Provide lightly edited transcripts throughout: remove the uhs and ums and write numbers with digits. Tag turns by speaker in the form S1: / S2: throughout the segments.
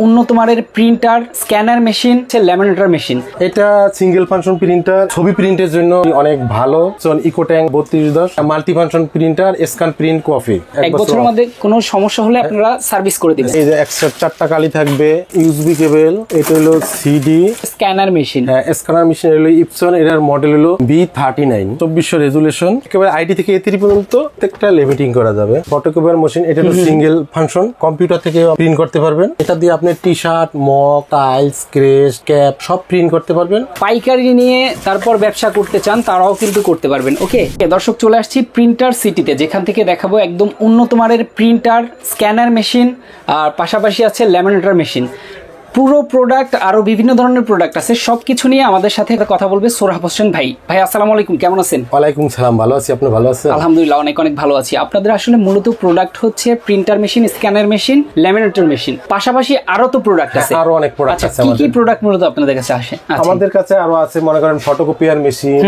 S1: উন্নত মানের printer, scanner machine, laminator machine.
S2: এটা সিঙ্গেল ফাংশন প্রিন্টার, ছবি প্রিন্টের জন্য অনেক ভালো। ইকোট্যাঙ্ক 3210 multi function printer, scan print copy.
S1: এক বছরের মধ্যে কোনো সমস্যা হলে আপনারা সার্ভিস করে দিবেন।
S2: এই যে এক্সট্রা 4টা কালি থাকবে, ইউএসবি কেবল, এটা হলো সিডি
S1: স্ক্যানার মেশিন।
S2: হ্যাঁ, স্ক্যানার মেশিন হলো ইপসন, এটার মডেল হলো B39, 2400 রেজুলেশন। একেবারে আইডি থেকে A3 পর্যন্ত একটা লিমিটিং করা যাবে। ফটোকপিয়ার মেশিন, এটা হলো সিঙ্গেল ফাংশন, কম্পিউটার থেকে প্রিন্ট করতে পারবেন। এটা দিয়ে আপনি T shirt, mug, tiles, crest, cap সব প্রিন্ট করতে পারবেন।
S1: পাইকারি নিয়ে তারপর ব্যবসা করতে চান তারাও কিন্তু করতে পারবেন। ওকে দর্শক, চলে আসছি প্রিন্টার সিটিতে, যেখান থেকে দেখাবো একদম উন্নত মানের প্রিন্টার, স্ক্যানার মেশিন, আর পাশাপাশি আছে ল্যামিনেটর মেশিন। পুরো প্রোডাক্ট আরো বিভিন্ন ধরনের প্রোডাক্ট আছে, সবকিছু নিয়ে আমাদের সাথে কথা বলবে সোহরাব হোসেন ভাই। ভাই আসসালামু আলাইকুম, কেমন আছেন?
S2: ওয়ালাইকুম সালাম, ভালো আছি, আপনি ভালো আছেন?
S1: আলহামদুলিল্লাহ, অনেক অনেক ভালো আছি। আপনাদের আসলে মূলত প্রোডাক্ট হচ্ছে printer machine, scanner machine, laminator machine, পাশাপাশি আরো তো প্রোডাক্ট আছে,
S2: আরো অনেক প্রোডাক্ট আছে।
S1: কি কি প্রোডাক্ট মূলত আপনাদের কাছে আসে?
S2: আমাদের কাছে আরো আছে, মনে করেন ফটোকপিয়ার মেশিন,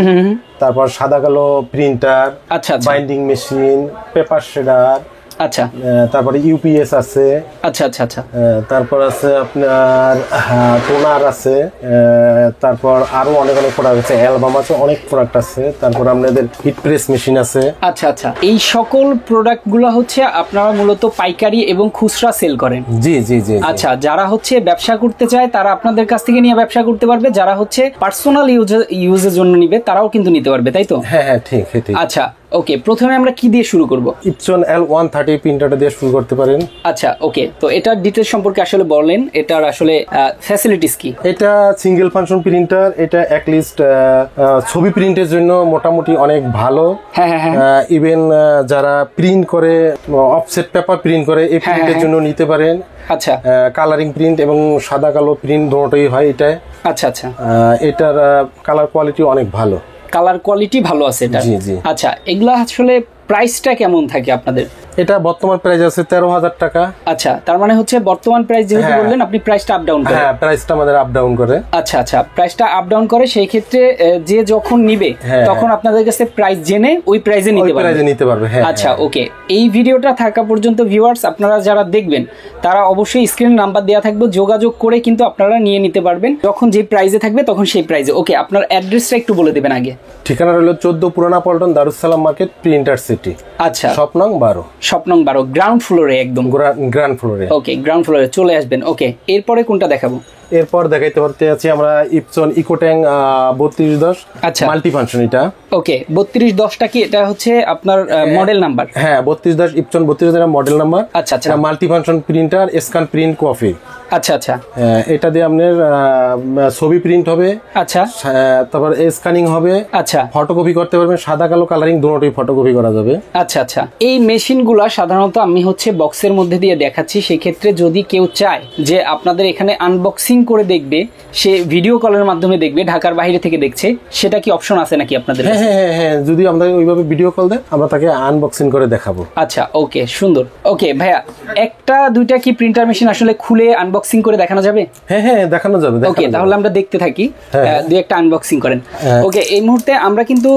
S2: তারপর সাদা কালো প্রিন্টার,
S1: আচ্ছা,
S2: বাইন্ডিং মেশিন, পেপার শেডার,
S1: আচ্ছা,
S2: তারপরে ইউপিএস আছে,
S1: আচ্ছা আচ্ছা আচ্ছা,
S2: তারপর আছে আপনার টোনার আছে, তারপর আরো অনেক অনেক প্রোডাক্ট আছে, অ্যালবাম আছে, অনেক প্রোডাক্ট আছে। তারপর আপনাদের হিট প্রেস মেশিন আছে।
S1: আচ্ছা আচ্ছা, এই সকল প্রোডাক্টগুলো হচ্ছে আপনারা মূলত পাইকারি এবং খুচরা সেল করেন?
S2: জি জি জি।
S1: আচ্ছা, যারা হচ্ছে ব্যবসা করতে চায় তারা আপনাদের কাছ থেকে নিয়ে ব্যবসা করতে পারবে, যারা হচ্ছে পার্সোনাল ইউজের জন্য নিবে তারাও কিন্তু নিতে পারবে, তাই তো?
S2: হ্যাঁ হ্যাঁ, ঠিক ঠিক।
S1: আচ্ছা ওকে, প্রথমে আমরা কি দিয়ে শুরু করব?
S2: ইপসন L130 প্রিন্টারটা দিয়ে শুরু করতে পারেন।
S1: আচ্ছা ওকে, তো এটার ডিটেইলস সম্পর্কে আসলে বলেন, এটার আসলে ফ্যাসিলিটিস কি?
S2: এটা সিঙ্গেল ফাংশন প্রিন্টার, এটা অ্যাটলিস্ট ছবি প্রিন্টের জন্য মোটামুটি অনেক ভালো।
S1: হ্যাঁ হ্যাঁ হ্যাঁ,
S2: ইভেন যারা প্রিন্ট করে, অফসেট পেপার প্রিন্ট করে, এই প্রিন্টের জন্য নিতে পারেন।
S1: আচ্ছা,
S2: কালারিং প্রিন্ট এবং সাদা কালো প্রিন্ট দুটোই হয় এটায়।
S1: আচ্ছা আচ্ছা,
S2: এটার কালার কোয়ালিটি অনেক ভালো,
S1: কালার কোয়ালিটি ভালো আছে এটা।
S2: জি জি।
S1: আচ্ছা, এগুলা আসলে প্রাইসটা কেমন থাকে আপনাদের?
S2: এটা বর্তমান প্রাইস আছে 13,000 টাকা।
S1: আচ্ছা, তার মানে হচ্ছে বর্তমান প্রাইস যেহেতু বললেন আপনি, প্রাইসটা আপ ডাউন করে?
S2: হ্যাঁ, প্রাইসটা আমাদের আপ ডাউন করে।
S1: আচ্ছা আচ্ছা, প্রাইসটা আপ ডাউন করে, সেই ক্ষেত্রে যে যখন নিবে তখন আপনাদের কাছে প্রাইস জেনে ওই প্রাইসে নিতে পারবে।
S2: হ্যাঁ,
S1: আচ্ছা ওকে, এই ভিডিওটা থাকা পর্যন্ত ভিউয়ার্স আপনারা যারা দেখবেন তারা অবশ্যই স্ক্রিনে নাম্বার দেওয়া থাকবে, যোগাযোগ করে কিন্তু আপনারা নিয়ে নিতে পারবেন যখন যে প্রাইসে থাকবে তখন সেই প্রাইসে। ওকে, আপনার অ্যাড্রেসটা একটু বলে দেবেন আগে।
S2: ঠিকানা হলো 14 পুরানা Paltan, Darussalam market, printer city.
S1: আচ্ছা,
S2: শপ নং 12।
S1: শপ নং 12, গ্রাউন্ড ফ্লোরে, একদম
S2: গ্রাউন্ড ফ্লোরে।
S1: ওকে, গ্রাউন্ড ফ্লোরে চলে আসবেন। ওকে, এরপরে কোনটা দেখাবো?
S2: এরপর দেখাইতে পারতে আছি আমরা ইপসন ইকোট্যাঙ্ক 3210।
S1: আচ্ছা,
S2: মাল্টি ফাংশন এটা।
S1: ওকে, 3210টা কি এটা হচ্ছে আপনার মডেল নাম্বার?
S2: হ্যাঁ, 3210 ইপসন 3210 মডেল নাম্বার।
S1: আচ্ছা আচ্ছা,
S2: এটা multi function printer, scan print copy.
S1: আচ্ছা আচ্ছা,
S2: এটা দিয়ে আপনার ছবি প্রিন্ট হবে,
S1: আচ্ছা,
S2: তারপর স্ক্যানিং হবে,
S1: আচ্ছা,
S2: ফটোকপি করতে পারবেন, সাদা কালো কালারিং দুটোই ফটোকপি করা যাবে।
S1: আচ্ছা আচ্ছা, এই মেশিনগুলা সাধারণত আমি হচ্ছে বক্সের মধ্যে দিয়ে দেখাচ্ছি, সেই ক্ষেত্রে যদি কেউ চায় যে আপনাদের এখানে আনবক্সিং করে দেখবে, সে ভিডিও কলের মাধ্যমে দেখবে, ঢাকার বাইরে থেকে দেখছে, সেটা কি অপশন আছে নাকি আপনাদের?
S2: হ্যাঁ হ্যাঁ হ্যাঁ, যদি আমরা ওইভাবে ভিডিও কল দেয় আমরা তাকে আনবক্সিং করে দেখাবো।
S1: আচ্ছা ওকে, সুন্দর। ওকে ভাইয়া, একটা দুইটা কি প্রিন্টার মেশিন আসলে খুলে আনবক্সিং করে দেখানো যাবে?
S2: হ্যাঁ হ্যাঁ, দেখানো যাবে।
S1: ওকে, তাহলে আমরা দেখতে থাকি, দুই একটা আনবক্সিং করেন। ওকে, এই মুহূর্তে আমরা কিন্তু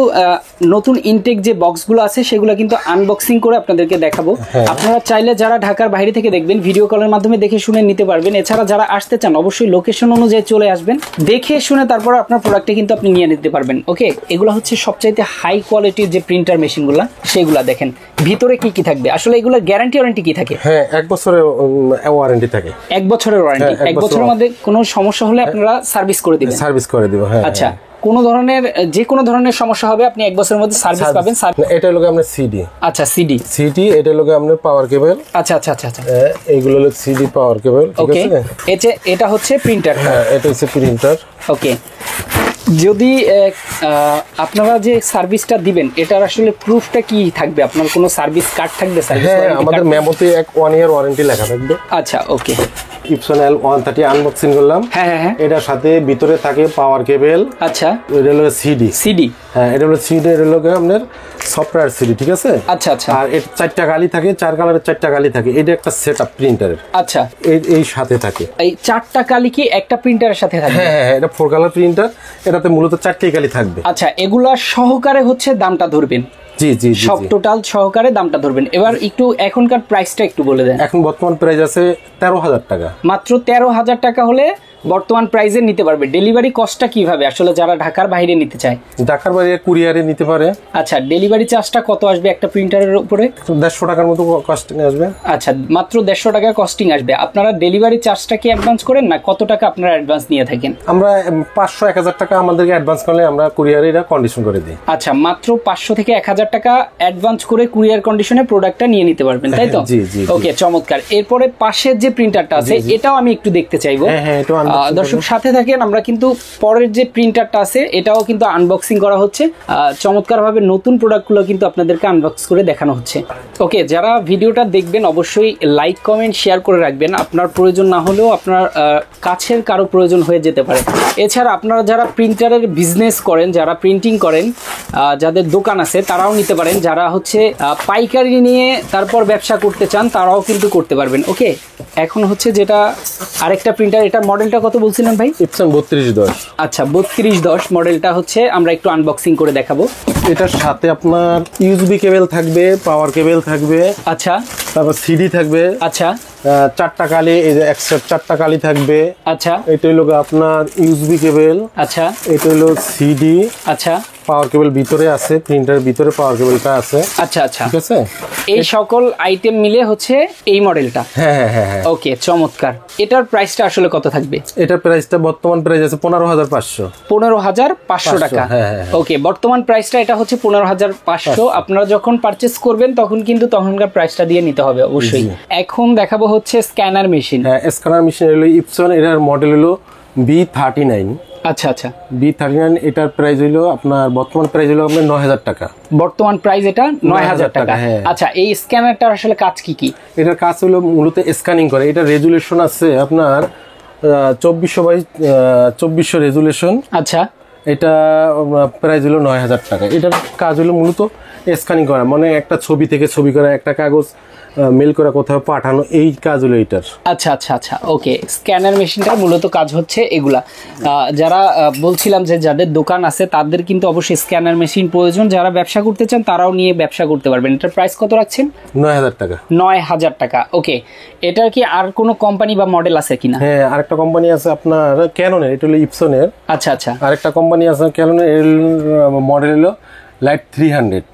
S1: নতুন ইনটেক যে বক্সগুলো আছে সেগুলো কিন্তু আনবক্সিং করে আপনাদেরকে দেখাবো। আপনারা চাইলে যারা ঢাকার বাইরে থেকে দেখবেন ভিডিও কলের মাধ্যমে দেখে শুনে নিতে পারবেন। এছাড়া যারা আসতে চান অবশ্যই লোকেশন অনুযায়ী চলে আসবেন, দেখে শুনে তারপর আপনার প্রোডাক্টে কিন্তু আপনি নিয়ে নিতে পারবেন। ওকে, এগুলো হচ্ছে সবচাইতে হাই কোয়ালিটির যে প্রিন্টার মেশিনগুলো, সেগুলা দেখেন ভিতরে কি কি থাকবে। আসলে এগুলো গ্যারান্টি ওয়ারেন্টি কি থাকে?
S2: হ্যাঁ, 1 বছরের ওয়ারেন্টি থাকে।
S1: 1 বছরের ওয়ারেন্টি? 1 বছরের মধ্যে কোনো সমস্যা হলে আপনারা সার্ভিস করে দিবেন?
S2: সার্ভিস করে দিব, হ্যাঁ।
S1: আচ্ছা, কোনো ধরনের যে কোনো ধরনের সমস্যা হবে আপনি 1 বছরের মধ্যে সার্ভিস পাবেন?
S2: এটা হলো আমরা সিডি।
S1: আচ্ছা, সিডি,
S2: এটা হলো আমরা পাওয়ার কেবল।
S1: আচ্ছা আচ্ছা আচ্ছা আচ্ছা,
S2: এইগুলো হলো সিডি পাওয়ার কেবল, ঠিক আছে।
S1: এটা হচ্ছে প্রিন্টার।
S2: হ্যাঁ, এটা হচ্ছে প্রিন্টার।
S1: ওকে, যদি আপনারা যে সার্ভিসটা দিবেন এটার আসলে প্রুফটা কি থাকবে? আপনার কোনো সার্ভিস কার্ড থাকবে?
S2: হ্যাঁ, আমাদের মেমোতে 1 ইয়ার ওয়ারেন্টি লেখা থাকবে।
S1: আচ্ছা ওকে,
S2: ইপসন L130 আনবক্সিং করলাম।
S1: হ্যাঁ হ্যাঁ,
S2: এটার সাথে ভিতরে থাকে পাওয়ার কেবল।
S1: আচ্ছা,
S2: এটা হলো সিডি। হ্যাঁ, এটা হলো সিডি, এটা হলো আপনার সফটওয়্যার সিডি, ঠিক আছে।
S1: আচ্ছা আচ্ছা,
S2: আর এর 4টা গালি থাকে, 4 কালারের 4টা গালি থাকে। এটা একটা সেটআপ প্রিন্টারের।
S1: আচ্ছা,
S2: এই সাথে থাকে।
S1: এই 4টা কালি কি একটা প্রিন্টারের সাথে থাকে?
S2: হ্যাঁ হ্যাঁ, এটা 4 কালার প্রিন্টার, এটাতে মূলত 4টি কালি থাকবে।
S1: আচ্ছা, এগুলা সহকারে হচ্ছে দামটা ধরবেন?
S2: জি জি জি,
S1: সব টোটাল সহকারে দামটা ধরবেন। এবার একটু এখনকার প্রাইসটা একটু বলে দেন।
S2: এখন বর্তমান প্রাইস আছে 13,000 টাকা।
S1: মাত্র 13,000 টাকা হলে বর্তমান প্রাইসে নিতে পারবে। ডেলিভারি কস্টটা কিভাবে আসলে যারা ঢাকার বাইরে নিতে চায়?
S2: ঢাকার বাইরে কুরিয়ারে নিতে পারে।
S1: আচ্ছা, ডেলিভারি চার্জটা কত আসবে একটা প্রিন্টারের উপরে?
S2: 150 টাকার মতো কস্টিং আসবে।
S1: আচ্ছা, মাত্র 150 টাকা কস্টিং আসবে। আপনারা ডেলিভারি চার্জটা কি অ্যাডভান্স করেন না কত টাকা আপনারা অ্যাডভান্স নিয়ে থাকেন?
S2: আমরা 500-1000 টাকা আমাদেরকে অ্যাডভান্স করলে আমরা কুরিয়ারে এটা কন্ডিশন করে দিই।
S1: আচ্ছা, মাত্র 500 থেকে 1000 টাকা অ্যাডভান্স করে কুরিয়ার কন্ডিশনে প্রোডাক্টটা নিয়ে নিতে পারবেন, তাই তো?
S2: জি জি।
S1: ওকে, চমৎকার। এরপরে পাশের যে প্রিন্টারটা আছে এটাও আমি একটু দেখতে চাইবো।
S2: হ্যাঁ, এটা
S1: দর্শক সাথে থাকেন। আমরা কিন্তু পরের যে প্রিন্টারটা আছে এটাও কিন্তু আনবক্সিং করা হচ্ছে। চমৎকার ভাবে নতুন প্রোডাক্টগুলো কিন্তু আপনাদেরকে আনবক্স করে দেখানো হচ্ছে। ওকে, যারা ভিডিওটা দেখবেন অবশ্যই লাইক কমেন্ট শেয়ার করে রাখবেন। আপনার প্রয়োজন না হলেও আপনার কাছের কারো প্রয়োজন হয়ে যেতে পারে। এছাড়া আপনারা যারা প্রিন্টারের বিজনেস করেন, যারা প্রিন্টিং করেন, যাদের দোকান আছে তারাও নিতে পারেন। যারা হচ্ছে পাইকারি নিয়ে তারপর ব্যবসা করতে চান তারাও কিন্তু করতে পারবেন। ওকে, এখন হচ্ছে যেটা আরেকটা প্রিন্টার, এটার মডেলটা কত বলছিলেন ভাই?
S2: ইপসন 3210।
S1: আচ্ছা, 3210 মডেলটা হচ্ছে আমরা একটু আনবক্সিং করে দেখাবো।
S2: এটার সাথে আপনার ইউএসবি কেবল থাকবে, পাওয়ার কেবল থাকবে,
S1: আচ্ছা,
S2: তারপর সিডি থাকবে,
S1: আচ্ছা,
S2: 4টা কালি, এই যে এক্সট্রা 4টা কালি থাকবে।
S1: আচ্ছা,
S2: এটা হলো আপনার ইউএসবি কেবল।
S1: আচ্ছা,
S2: এটা হলো সিডি।
S1: আচ্ছা,
S2: পাওয়ার কেবল ভিতরে আছে, প্রিন্টারের ভিতরে পাওয়ার কেবলটা আছে।
S1: আচ্ছা, আচ্ছা,
S2: ঠিক আছে।
S1: এই সকল আইটেম মিলে হচ্ছে এই মডেলটা।
S2: হ্যাঁ হ্যাঁ হ্যাঁ হ্যাঁ।
S1: ওকে, চমৎকার। এটার প্রাইসটা আসলে কত থাকবে?
S2: এটার প্রাইসটা বর্তমান প্রাইস আছে 15,500।
S1: 15,500 টাকা।
S2: হ্যাঁ, হ্যাঁ।
S1: ওকে, বর্তমান প্রাইসটা এটা হচ্ছে 15,500। আপনারা যখন পারচেস করবেন তখন কিন্তু তখনকার প্রাইসটা দিয়ে নিতে হবে অবশ্যই। এখন দেখাবো হচ্ছে স্ক্যানার মেশিন।
S2: হ্যাঁ, স্ক্যানার মেশিন হলো ইপসন, এটার মডেল হলো B39।
S1: আচ্ছা, আচ্ছা,
S2: B39। এটার প্রাইস হলো আপনার বর্তমান প্রাইস হলো আপনার 9,000 টাকা।
S1: বর্তমান প্রাইস এটা 9,000 টাকা।
S2: হ্যাঁ।
S1: আচ্ছা, এই স্ক্যানারটার আসলে কাজ কি কি?
S2: এটার কাজ হলো মূলত স্ক্যানিং করে। এটা রেজুলেশন আছে আপনার 2400 রেজুলেশন।
S1: আচ্ছা,
S2: এটা প্রাইস হলো 9,000 টাকা। এটার কাজ হলো মূলত স্ক্যানিং করা, মানে একটা ছবি থেকে ছবি করা, একটা কাগজ মেল করা, কোথাও পাঠানো, এই কাজ হলো এটার।
S1: আচ্ছা, আচ্ছা, আচ্ছা। ওকে, স্ক্যানার মেশিনটার মূলত কাজ হচ্ছে এগুলা। যারা বলছিলাম যে যাদের দোকান আছে তাদের কিন্তু অবশ্যই স্ক্যানার মেশিন প্রয়োজন। যারা ব্যবসা করতে চান তারাও নিয়ে ব্যবসা করতে পারবেন। এটার প্রাইস কত রাখছেন?
S2: 9,000 টাকা।
S1: 9,000 টাকা। ওকে, এটার কি আর কোনো কোম্পানি বা মডেল আছে কিনা?
S2: হ্যাঁ, আরেকটা কোম্পানি আছে আপনার ক্যাননের, এটা হলো ইপসনের।
S1: আচ্ছা, আচ্ছা,
S2: আরেকটা কোম্পানি আছে ক্যাননের, এর মডেল হলো লাইট 300।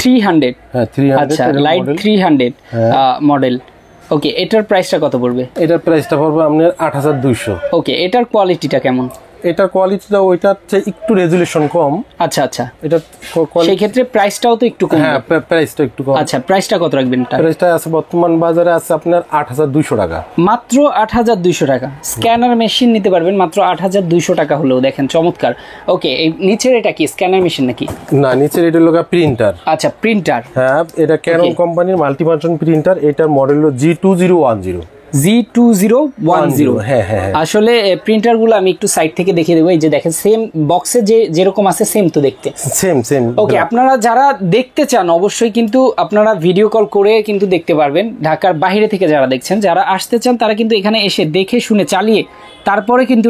S1: 300।
S2: হ্যাঁ, 300।
S1: আচ্ছা, লাইট 300 মডেল। ওকে, এটার প্রাইসটা কত পড়বে?
S2: এটার প্রাইসটা পড়বে আপনার 8,200।
S1: ওকে, এটার কোয়ালিটিটা কেমন?
S2: এটার কোয়ালিটিটা ওইটার চেয়ে একটু রেজুলেশন কম।
S1: আচ্ছা, আচ্ছা,
S2: এটা
S1: সেই ক্ষেত্রে প্রাইসটাও তো একটু কম।
S2: হ্যাঁ, প্রাইসটা একটু কম।
S1: আচ্ছা, প্রাইসটা কত রাখবেন?
S2: প্রাইসটা আছে বর্তমান বাজারে আছে আপনার 8,200 টাকা।
S1: মাত্র 8,200 টাকা। স্ক্যানার মেশিন নিতে পারবেন মাত্র 8,200 টাকা হলেও। দেখেন চমৎকার। ওকে, এই নিচের এটা কি স্ক্যানার মেশিন নাকি?
S2: না, নিচের এটা হলো প্রিন্টার।
S1: আচ্ছা, প্রিন্টার।
S2: হ্যাঁ, এটা ক্যানন কোম্পানির মাল্টিফাংশন প্রিন্টার। এটার মডেল হলো G2010।
S1: G2010।
S2: হ্যাঁ হ্যাঁ।
S1: আসলে প্রিন্টার গুলো আমি একটু সাইড থেকে দেখিয়ে দেবো। এই যে দেখেন, সেম বক্সে যেরকম আছে সেম তো দেখতে।
S2: সেম।
S1: ওকে, আপনারা যারা দেখতে চান অবশ্যই কিন্তু আপনারা ভিডিও কল করে কিন্তু দেখতে পারবেন। ঢাকার বাইরে থেকে যারা দেখছেন, যারা আসতে চান তারা কিন্তু এখানে এসে দেখে শুনে চালিয়ে তারপরে কিন্তু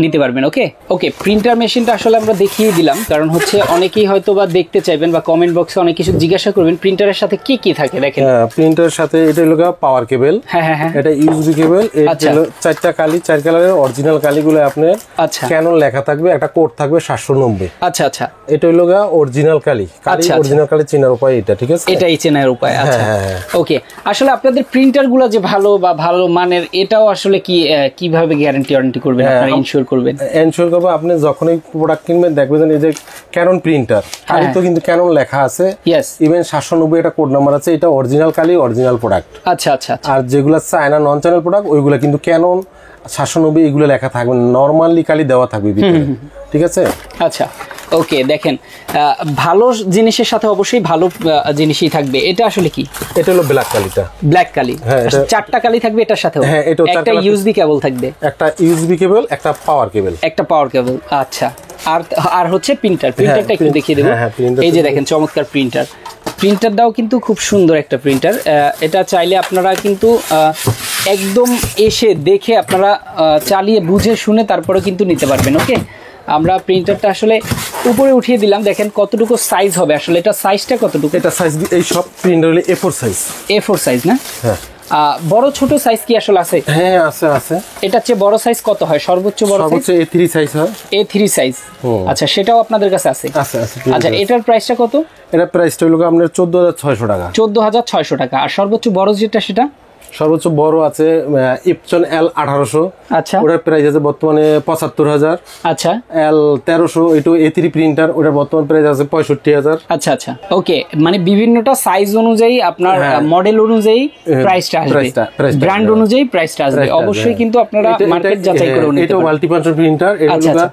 S1: নিতে পারবেন। ওকে ওকে, প্রিন্টার মেশিনটা আসলে আমরা দেখিয়ে দিলাম, কারণ হচ্ছে অনেকেই হয়তো বা দেখতে চাইবেন বা কমেন্ট বক্সে অনেক কিছু জিজ্ঞাসা করবেন প্রিন্টারের সাথে কি কি থাকে। দেখেন,
S2: প্রিন্টারের সাথে এটা হলো পাওয়ার কেবল।
S1: হ্যাঁ হ্যাঁ হ্যাঁ,
S2: এটা ইউএসবি কেবল। এটা হলো 4টা কালি, 4 কালারের অরিজিনাল কালিগুলো আপনার
S1: আচ্ছা
S2: ক্যানন লেখা থাকবে, একটা কোড থাকবে 790।
S1: আচ্ছা আচ্ছা,
S2: এটা হলো অরিজিনাল কালি। অরিজিনাল কালি চেনার উপায় এটা, ঠিক আছে?
S1: এটাই চেনার উপায়। আচ্ছা ওকে, আসলে আপনাদের প্রিন্টার গুলো যে ভালো বা ভালো মানের, এটাও আসলে কিভাবে গ্যারান্টি করবেন, আপনারা ইনশিওর করবেন?
S2: ইনশিওর করব, আপনি যখনই প্রোডাক্ট কিনবেন দেখবেন এই যে ক্যানন প্রিন্টার, কালি তো কিন্তু ক্যানন লেখা আছে।
S1: ইয়েস,
S2: ইভেন 790 এটা কোড নাম্বার আছে। এটা অরিজিনাল কালি, অরিজিনাল প্রোডাক্ট।
S1: আচ্ছা আচ্ছা,
S2: আর যেগুলো চায়না নন চ্যানেল প্রোডাক্ট ওইগুলো কিন্তু ক্যানন 790 এগুলো লেখা থাকবে, নরমালি কালি দেওয়া থাকবে ভিতরে, ঠিক আছে?
S1: আচ্ছা ওকে, দেখেন ভালো জিনিসের সাথে অবশ্যই ভালো জিনিসই থাকবে। এটা আসলে কি? এটা হলো ব্ল্যাক কালিটা, ব্ল্যাক কালি। হ্যাঁ, 4টা কালি থাকবে এটার সাথেও। হ্যাঁ, এটা একটা ইউএসবি কেবল থাকবে, একটা ইউএসবি কেবল, একটা পাওয়ার কেবল। আচ্ছা, আর হচ্ছে প্রিন্টারটা একটু দেখিয়ে দেবো। এই যে দেখেন চমৎকার প্রিন্টারটাও কিন্তু খুব সুন্দর একটা প্রিন্টার। এটা চাইলে আপনারা কিন্তু একদম এসে দেখে আপনারা চালিয়ে বুঝে শুনে তারপরে কিন্তু নিতে পারবেন। ওকে, আমরা প্রিন্টারটা আসলে উপরে উঠিয়ে দিলাম, দেখেন কতটুকু সাইজ হবে আসলে, এটা সাইজটা কতটুকু?
S2: এটা সাইজ এই সব প্রিন্ট হলো A4 সাইজ।
S1: A4 সাইজ না?
S2: হ্যাঁ।
S1: বড় ছোট সাইজ কি আসলে আছে?
S2: হ্যাঁ আছে আছে।
S1: এটা চেয়ে বড় সাইজ কত হয় সর্বোচ্চ? বড় সাইজ
S2: সর্বোচ্চ A3 সাইজ হয়।
S1: A3 সাইজ, আচ্ছা সেটাও আপনাদের কাছে আছে?
S2: আছে আছে।
S1: আচ্ছা এটার প্রাইসটা কত?
S2: এটার প্রাইসটা হলো আপনার 14600 টাকা।
S1: 14600 টাকা। আর সর্বোচ্চ বড় যেটা সেটা?
S2: সর্বোচ্চ বড় আছে ইপসন L1800।
S1: আচ্ছা
S2: ওটার প্রাইস আছে বর্তমানে 75000।
S1: আচ্ছা
S2: L1300 এটা A3 প্রিন্টার, ওটার বর্তমান প্রাইস আছে 65000।
S1: আচ্ছা আচ্ছা ওকে, মানে বিভিন্নটা সাইজ অনুযায়ী আপনার মডেল অনুযায়ী প্রাইসটা আসবে, ব্র্যান্ড অনুযায়ী প্রাইসটা আসবে। অবশ্যই কিন্তু আপনারা মার্কেট যাচাই করে নিতে পারেন।
S2: এটা মাল্টিফাংশন প্রিন্টার, এটা হলো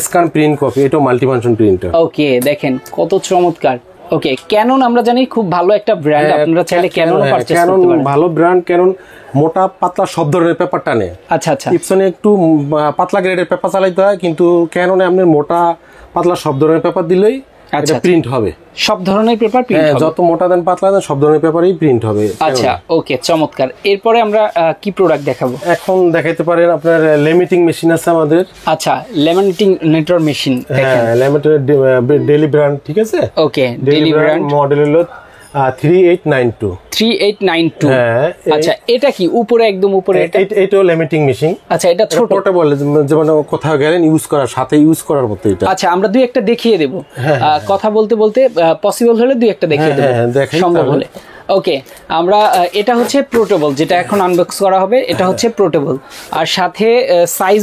S2: স্ক্যান প্রিন্ট কপি, এটা মাল্টিফাংশন প্রিন্টার।
S1: ওকে দেখেন কত চমৎকার। ওকে ক্যানন আমরা জানি খুব ভালো একটা ব্র্যান্ড, আপনারা চাইলে ক্যাননও পারচেজ করতে পারেন।
S2: ভালো ব্র্যান্ড ক্যানন, মোটা পাতলা সব ধরনের পেপার টানে।
S1: আচ্ছা আচ্ছা।
S2: ইপসনে একটু পাতলা গ্রেডের পেপার চালাইতে হয়, কিন্তু ক্যাননে আপনি মোটা পাতলা সব ধরনের পেপার দিলেই এটা প্রিন্ট হবে।
S1: সব ধরনের পেপার প্রিন্ট হবে,
S2: যত মোটা দেন পাতলা দেন সব ধরনের পেপারই প্রিন্ট হবে।
S1: আচ্ছা ওকে চমৎকার। এরপরে আমরা কি প্রোডাক্ট দেখাবো?
S2: এখন দেখাইতে পারেন আপনার লেমিটিং মেশিন আছে আমাদের।
S1: আচ্ছা লেমিটিং নেটর মেশিন,
S2: হ্যাঁ লেমিটেড ডেইলি ব্র্যান্ড, ঠিক আছে?
S1: ওকে ডেইলি ব্র্যান্ড,
S2: মডেল হলো 3892।
S1: 3892।
S2: হ্যাঁ।
S1: আচ্ছা এটা কি উপরে একদম উপরে?
S2: এটাও লেমিটিং মেশিন।
S1: আচ্ছা এটা ছোট
S2: পোর্টেবল, যেমন কোথাও গেলেন ইউজ করার সাথে ইউজ করার মতো এটা।
S1: আচ্ছা আমরা দুই একটা দেখিয়ে দেব, কথা বলতে বলতে পসিবল হলে দুই একটা দেখিয়ে দেব সম্ভব হলে। ওকে আমরা এটা হচ্ছে পোর্টেবল, যেটা এখন আনবক্স করা হবে, এটা হচ্ছে পোর্টেবল। আর সাথে সাইজ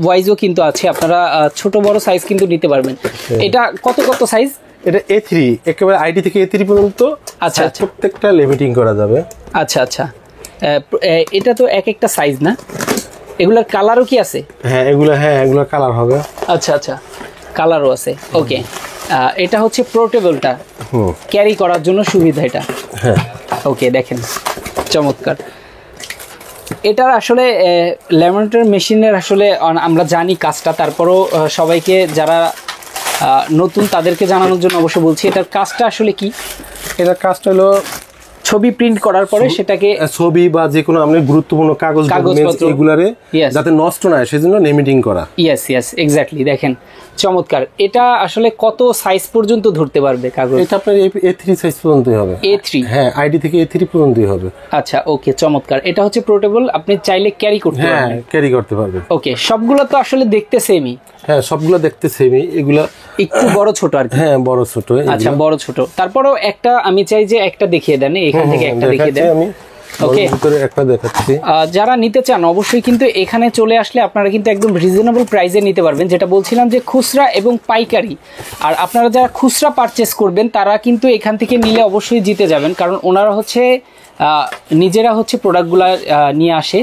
S1: ওয়াইজও কিন্তু আছে, আপনারা ছোট বড় সাইজ কিন্তু নিতে পারবেন। এটা কত কত সাইজ? এটা
S2: A3 একেবারে আইডি থেকে A3 পর্যন্ত।
S1: আচ্ছা আচ্ছা
S2: প্রত্যেকটা লিমিটিং করা যাবে।
S1: আচ্ছা আচ্ছা এটা তো এক একটা সাইজ না? এগুলার কালারও কি আছে?
S2: হ্যাঁ এগুলো কালার হবে।
S1: আচ্ছা আচ্ছা কালারও আছে। ওকে এটা হচ্ছে পোর্টেবলটা, ক্যারি করার জন্য সুবিধা এটা।
S2: হ্যাঁ
S1: ওকে দেখেন চমৎকার। এটার আসলে ল্যামিনেটর মেশিনের আসলে আমরা জানি কাজটা, তারপরও সবাইকে যারা নতুন তাদেরকে জানানোর জন্য অবশ্য বলছি, এটার কাজটা আসলে কি?
S2: এটার কাজটা হলো
S1: ছবি প্রিন্ট করার পরে সেটাকে
S2: ছবি বা যে কোনো আপনার গুরুত্বপূর্ণ কাগজপত্র এগুলারে যাতে নষ্ট না হয় সেজন্য নেমিটিং করা।
S1: Yes exactly. দেখেন চমৎকার। এটা আসলে কত সাইজ পর্যন্ত ধরতে পারবে কাগজ?
S2: এটা আপনার A3 সাইজ পর্যন্তই হবে।
S1: A3?
S2: হ্যাঁ আইডি থেকে A3 পর্যন্তই হবে।
S1: আচ্ছা ওকে চমৎকার। এটা হচ্ছে পোর্টেবল, আপনি চাইলে ক্যারি করতে পারবেন।
S2: হ্যাঁ ক্যারি করতে পারবেন।
S1: ওকে সবগুলো তো আসলে দেখতে সেমই?
S2: হ্যাঁ সবগুলো দেখতে সেমই, এগুলা
S1: একটু বড় ছোট আর কি।
S2: হ্যাঁ বড় ছোট।
S1: আচ্ছা বড় ছোট, তারপরেও একটা আমি চাই যে একটা দেখিয়ে দেন, এখান থেকে একটা দেখিয়ে দেন।
S2: আমি ওকে একটা দেখাচ্ছি।
S1: যারা নিতে চান অবশ্যই কিন্তু এখানে চলে আসলে আপনারা কিন্তু একদম রিজনেবল প্রাইসে নিতে পারবেন, যেটা বলছিলাম যে খুচরা এবং পাইকারি। আর আপনারা যারা খুচরা পারচেস করবেন তারা কিন্তু এখান থেকে নিলে অবশ্যই জিতে যাবেন, কারণ ওনারা হচ্ছে নিজেরা হচ্ছে প্রোডাক্টগুলো নিয়ে আসে।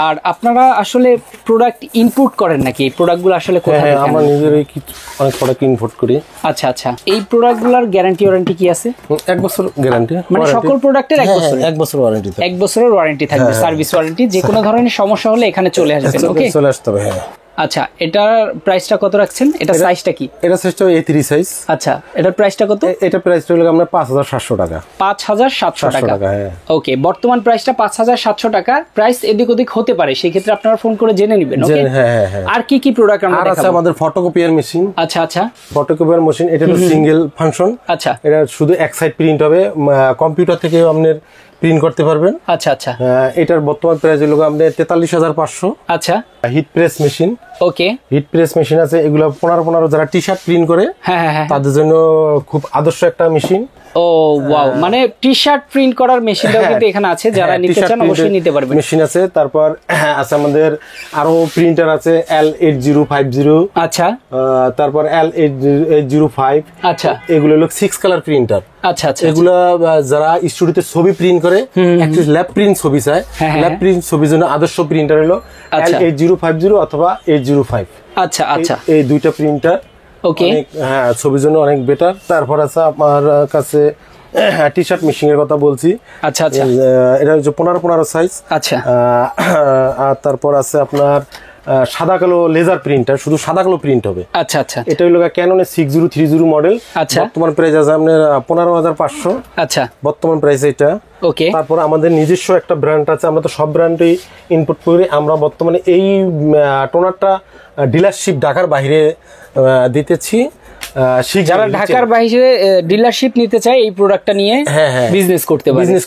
S1: আর আপনারা আসলে প্রোডাক্ট ইনপুট করেন নাকি? এই প্রোডাক্টগুলো আসলে কোথায়?
S2: হ্যাঁ আমরা নিজেরাই কিছু অনেক প্রোডাক্ট ইনপুট করি।
S1: আচ্ছা আচ্ছা এই প্রোডাক্টগুলোর গ্যারান্টি ওয়ারেন্টি কি আছে?
S2: 1 বছর গ্যারান্টি,
S1: মানে সকল প্রোডাক্টের 1 বছর?
S2: 1 বছর ওয়ারেন্টি থাকে।
S1: 1 বছরের ওয়ারেন্টি থাকবে, সার্ভিস ওয়ারেন্টি। যে কোনো ধরনের সমস্যা হলে এখানে চলে আসবেন। ওকে
S2: চলে আসতে হবে। হ্যাঁ
S1: আচ্ছা এটার প্রাইসটা কত রাখছেন? এটা সাইজটা কি?
S2: এটা সাইজটা A3 সাইজ।
S1: আচ্ছা এটার প্রাইসটা কত?
S2: এটা প্রাইসটা হলো আমরা 5700 টাকা।
S1: 5700 টাকা।
S2: হ্যাঁ
S1: ওকে বর্তমান প্রাইসটা 5700 টাকা। প্রাইস এদিক ওদিক হতে পারে, সেই ক্ষেত্রে আপনারা ফোন করে জেনে নেবেন। ওকে
S2: হ্যাঁ।
S1: আর কি প্রোডাক্ট আমরা দেখাবো?
S2: আছে আমাদের ফটোকপিয়ার মেশিন।
S1: আচ্ছা আচ্ছা
S2: ফটোকপিয়ার মেশিন, এটা হলো সিঙ্গেল ফাংশন।
S1: আচ্ছা
S2: এটা শুধু এক সাইড প্রিন্ট হবে, কম্পিউটার থেকে আপনার প্রিন্ট করতে পারবেন।
S1: আচ্ছা আচ্ছা
S2: এটার বর্তমান প্রাইস হলো আপনাদের 43500।
S1: আচ্ছা
S2: হিট প্রেস মেশিন।
S1: ওকে
S2: হিট প্রেস মেশিন আছে, এগুলো 15 যারা টি শার্ট প্রিন্ট করে
S1: হ্যাঁ
S2: তাদের জন্য খুব আদর্শ একটা মেশিন।
S1: ও ওয়াও, মানে টি শার্ট প্রিন্ট করার মেশিনটাও কিন্তু এখানে আছে, যারা নিতে চান অবশ্যই নিতে পারবেন।
S2: মেশিন আছে। তারপর আছে আমাদের আরো প্রিন্টার আছে L8050।
S1: আচ্ছা
S2: তারপর L8005।
S1: আচ্ছা
S2: এগুলো হলো 6 কালার প্রিন্টার।
S1: আচ্ছা আচ্ছা
S2: এগুলা যারা স্টুডিওতে ছবি প্রিন্ট করে, অ্যাকচুয়ালি ল্যাব প্রিন্ট ছবি চায়, ল্যাব প্রিন্ট ছবির জন্য আদর্শ প্রিন্টার হলো L8050 অথবা 805।
S1: আচ্ছা আচ্ছা
S2: এই দুইটা প্রিন্টার
S1: ওকে
S2: হ্যাঁ ছবির জন্য অনেক বেটার। তারপর আছে আমার কাছে টি শার্ট মেশিন এর কথা বলছি।
S1: আচ্ছা আচ্ছা
S2: এটা হচ্ছে 15 সাইজ।
S1: আচ্ছা
S2: আর তারপর আছে আপনার সাদা কালো লেজার প্রিন্টার, শুধু সাদা কালো প্রিন্ট হবে।
S1: আচ্ছা আচ্ছা
S2: এটা হলো ক্যাননের 6030 মডেল।
S1: আচ্ছা
S2: বর্তমান প্রাইস আছে আপনার 15500।
S1: আচ্ছা
S2: বর্তমান প্রাইস এটা।
S1: ওকে
S2: তারপর আমাদের নিজস্ব একটা ব্র্যান্ড আছে, আমরা তো সব ব্র্যান্ডই ইনপুট করি। আমরা বর্তমানে এই টোনারটা ডিলারশিপ ঢাকার বাইরে দিতেছি।
S1: যারা ঢাকার বাইরে ডিলারশিপ নিতে চায় এই প্রোডাক্টটা নিয়ে বিজনেস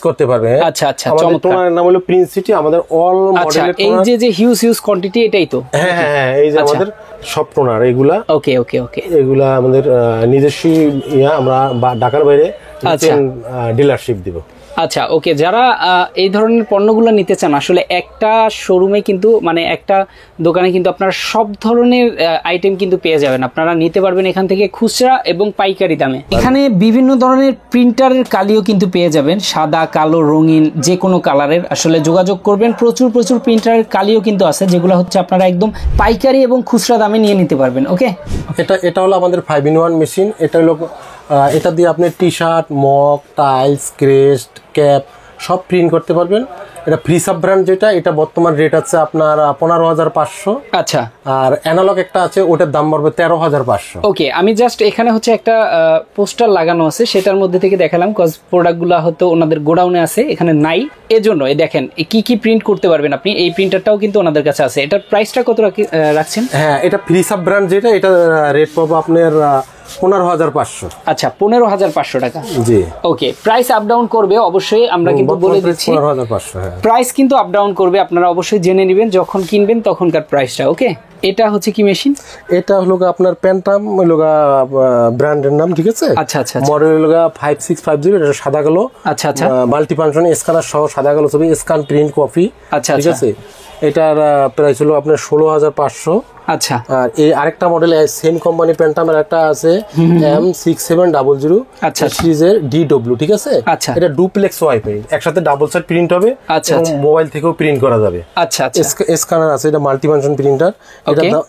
S1: করতে পারবে।
S2: আচ্ছা আচ্ছা, আমাদের টোনারের নাম হলো প্রিন্স সিটি, আমাদের অল মডেলের
S1: এই যে হিউজ কোয়ান্টিটি এটাই তো?
S2: হ্যাঁ, এই যে আমাদের সব টোনার এগুলা।
S1: ওকে,
S2: এগুলা আমাদের নিজস্ব আমরা ঢাকার বাইরে ডিলারশিপ দিব।
S1: আচ্ছা, ওকে। যারা এই ধরনের পণ্যগুলো নিতে চান, আসলে একটা শোরুমে কিন্তু মানে একটা দোকানে কিন্তু আপনারা সব ধরনের আইটেম কিন্তু পেয়ে যাবেন, আপনারা নিতে পারবেন এখান থেকে খুচরা এবং পাইকারি দামে। এখানে বিভিন্ন ধরনের প্রিন্টারের কালিও কিন্তু পেয়ে যাবেন, সাদা, কালো, রঙিন, যে কোনো কালারের। আসলে যোগাযোগ করবেন, প্রচুর প্রিন্টারের কালিও কিন্তু আছে, যেগুলো হচ্ছে আপনারা একদম পাইকারি এবং খুচরা দামে নিয়ে নিতে পারবেন। ওকে, এটা হলো আমাদের 5-in-1 মেশিন। এটা দিয়ে আপনি T shirt, mug, tiles, crest, cap সব প্রিন্ট করতে পারবেন। এটা ফ্রি সাব ব্র্যান্ড, যেটা এটা বর্তমান রেট আছে আপনার 15,500। আচ্ছা, আর অ্যানালগ একটা আছে, ওটার দাম পড়বে 13,500। ওকে, আমি জাস্ট এখানে হচ্ছে একটা পোস্টার লাগানো আছে, সেটার মধ্যে থেকে দেখালাম, কজ প্রোডাক্টগুলো হয়তো ওনাদের গোডাউনে আছে, এখানে নাই, এজন্য। দেখেন কি প্রিন্ট করতে পারবেন আপনি, এই প্রিন্টারটাও কিন্তু ওনাদের কাছে আছে। এটার প্রাইসটা কত রাখছেন? হ্যাঁ, এটা ফ্রি সাব ব্র্যান্ড, যেটা এটা রেট পাবো আপনার 15,500। আচ্ছা, 15,500 টাকা। জি, ওকে। প্রাইস আপ ডাউন করবে অবশ্যই, আমরা কিন্তু বলে দিচ্ছি 15,500। প্রাইস কিন্তু আপ ডাউন করবে, আপনারা অবশ্যই জেনে নেবেন যখন কিনবেন তখনকার প্রাইসটা। ওকে, এটা হচ্ছে কি মেশিন? এটা হলো আপনার প্যান্টাম ব্র্যান্ডের নাম, ঠিক আছে? আচ্ছা, মডেল হলো 5650। এটা সাদা কালো। আচ্ছা, মাল্টি ফাংশন স্ক্যানার সহ সাদা কালো ছবি, স্ক্যান, প্রিন্ট, কপি। আচ্ছা, ঠিক আছে। এটার প্রাইস হলো আপনার 16,500। আচ্ছা, আর এই আরেকটা মডেল সেম কোম্পানি প্যান্টামের একটা আছে M6700। আচ্ছা, সিরিজের DW, ঠিক আছে? আচ্ছা, এটা ডুপ্লেক্স ওয়াইফাই, একসাথে ডাবল সাইড প্রিন্ট হবে। আচ্ছা, মোবাইল থেকেও প্রিন্ট করা যাবে। আচ্ছা, স্ক্যানার আছে, এটা মাল্টি ফাংশন প্রিন্টার।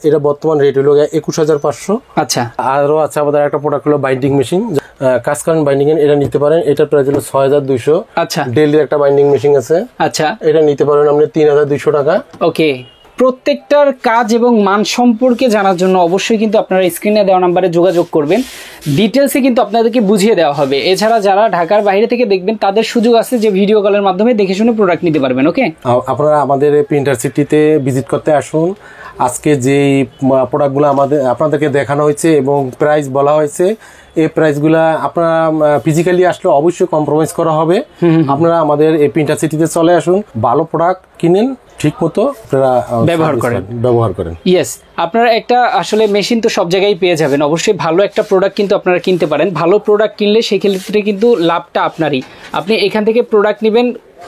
S1: এটা বর্তমান রেট হলো 21,500। আচ্ছা, আরো আছে আমাদের একটা প্রোডাক্ট হলো বাইন্ডিং মেশিন, কাস্কারেন্ট বাইন্ডিং, এটা নিতে পারেন। এটার প্রাইস হলো 6,200। আচ্ছা, ডেলির একটা বাইন্ডিং মেশিন আছে। আচ্ছা, এটা নিতে পারেন আপনি 3,200 টাকা। ওকে, প্রত্যেকটার কাজ এবং মান সম্পর্কে জানার জন্য অবশ্যই কিন্তু আপনারা স্ক্রিনে দেওয়া নাম্বারে যোগাযোগ করবেন, ডিটেলসে কিন্তু আপনাদেরকে বুঝিয়ে দেওয়া হবে। এছাড়া যারা ঢাকার বাইরে থেকে দেখবেন তাদের সুযোগ আছে যে ভিডিও কলের মাধ্যমে দেখে শুনে প্রোডাক্ট নিতে পারবেন। ওকে, আপনারা আমাদের প্রিন্টার সিটিতে ভিজিট করতে আসুন। আজকে যেই প্রোডাক্টগুলো আপনাদেরকে দেখানো হয়েছে এবং প্রাইস বলা হয়েছে, এই প্রাইসগুলা আপনারা ফিজিক্যালি আসলে অবশ্যই কম্প্রোমাইজ করা হবে। আপনারা আমাদের এই প্রিন্টার সিটিতে চলে আসুন, ভালো প্রোডাক্ট কিনেন, ঠিক মতো ব্যবহার করেন। ইয়েস, আপনারা একটা আসলে মেশিন তো সব জায়গায় পেয়ে যাবেন, অবশ্যই ভালো একটা প্রোডাক্ট কিন্তু আপনারা কিনতে পারেন। ভালো প্রোডাক্ট কিনলে সেক্ষেত্রে কিন্তু লাভটা আপনারই। আপনি এখান থেকে প্রোডাক্ট নেবেন,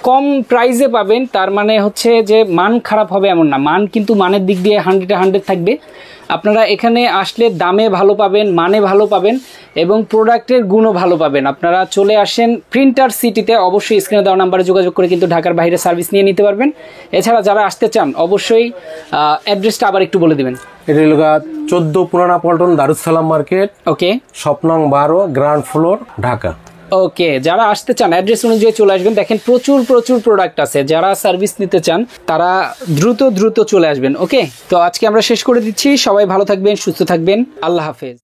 S1: কম প্রাইসে পাবেন, তার মানে হচ্ছে যে মান খারাপ হবে এমন না, মান কিন্তু মানের দিক দিয়ে 100 থাকবে। আপনারা এখানে আসলে দামে ভালো পাবেন, মানে ভালো পাবেন এবং প্রোডাক্টের গুণও ভালো পাবেন। আপনারা চলে আসেন প্রিন্টার সিটিতে, অবশ্যই স্ক্রিনে দেওয়া নাম্বারে যোগাযোগ করে কিন্তু ঢাকার বাইরে সার্ভিস নিয়ে নিতে পারবেন। এছাড়া যারা আসতে চান অবশ্যই অ্যাড্রেসটা আবার একটু বলে দিবেন। এটা হলো 14 পুরানা পল্টন, দারুসালাম মার্কেট। ওকে, শপ নং 12, গ্রাউন্ড ফ্লোর, ঢাকা। ওকে, যারা আসতে চান অ্যাড্রেস অনুযায়ী চলে আসবেন। দেখেন প্রচুর প্রোডাক্ট আছে, যারা সার্ভিস নিতে চান তারা দ্রুত চলে আসবেন। ওকে, তো আজকে আমরা শেষ করে দিচ্ছি। সবাই ভালো থাকবেন, সুস্থ থাকবেন, আল্লাহ হাফেজ।